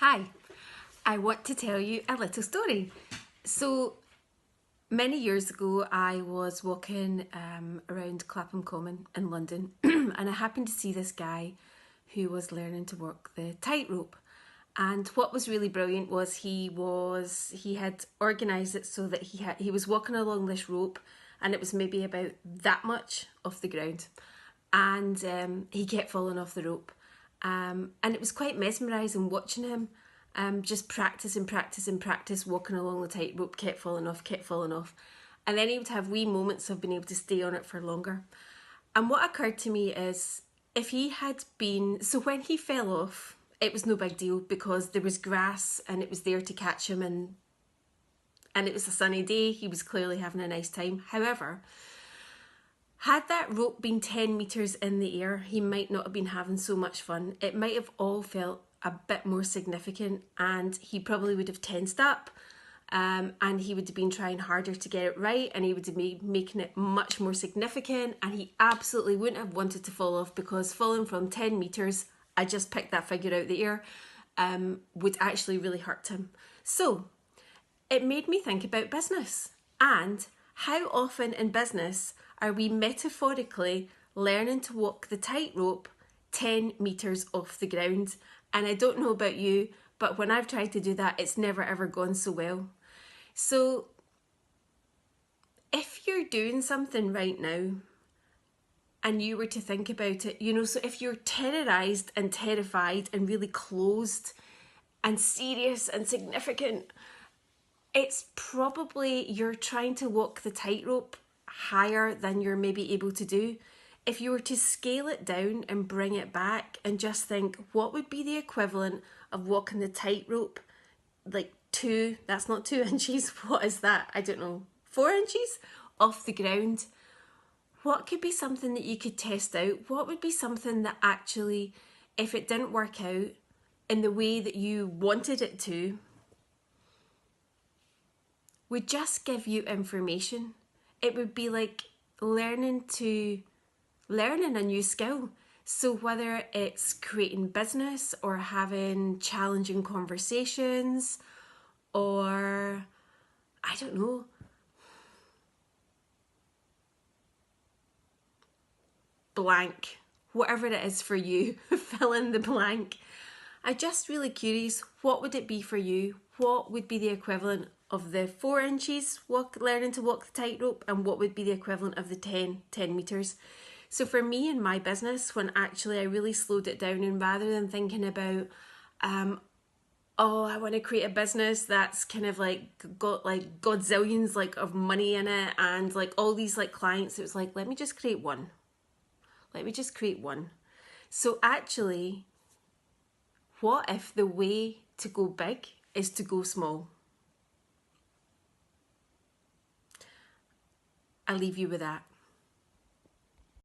Hi, I want to tell you a little story. So many years ago, I was walking around Clapham Common in London, and I happened to see this guy who was learning to work the tightrope. And what was really brilliant was he had organised it so that he was walking along this rope, and it was maybe about that much off the ground, and he kept falling off the rope. And it was quite mesmerising watching him just practice and practice and practice walking along the tightrope, kept falling off, kept falling off. And then he would have wee moments of being able to stay on it for longer. And what occurred to me is if he had been, so when he fell off, it was no big deal because there was grass and it was there to catch him, and it was a sunny day. He was clearly having a nice time. However, had that rope been 10 metres in the air, he might not have been having so much fun. It might have all felt a bit more significant, and he probably would have tensed up, and he would have been trying harder to get it right, and he would have been making it much more significant, and he absolutely wouldn't have wanted to fall off, because falling from 10 metres, I just picked that figure out the air, would actually really hurt him. So it made me think about business and how often in business are we metaphorically learning to walk the tightrope 10 metres off the ground. And I don't know about you, but when I've tried to do that, it's never ever gone so well. So if you're doing something right now and you were to think about it, so if you're terrorised and terrified and really closed and serious and significant, it's probably you're trying to walk the tightrope higher than you're maybe able to do. If you were to scale it down and bring it back and just think, what would be the equivalent of walking the tightrope, like that's not 2 inches, what is that? I don't know, 4 inches off the ground? What could be something that you could test out? What would be something that actually, if it didn't work out in the way that you wanted it to, would just give you information? It would be like learning a new skill. So whether it's creating business or having challenging conversations, or I don't know, blank, whatever it is for you, fill in the blank. I'm just really curious, what would it be for you? What would be the equivalent of the 4 inches learning to walk the tightrope, and what would be the equivalent of the 10 metres? So for me in my business, when actually I really slowed it down, and rather than thinking about, I want to create a business that's kind of like got like godzillions like of money in it and like all these like clients, it was like, let me just create one. So actually, what if the way to go big is to go small? I'll leave you with that.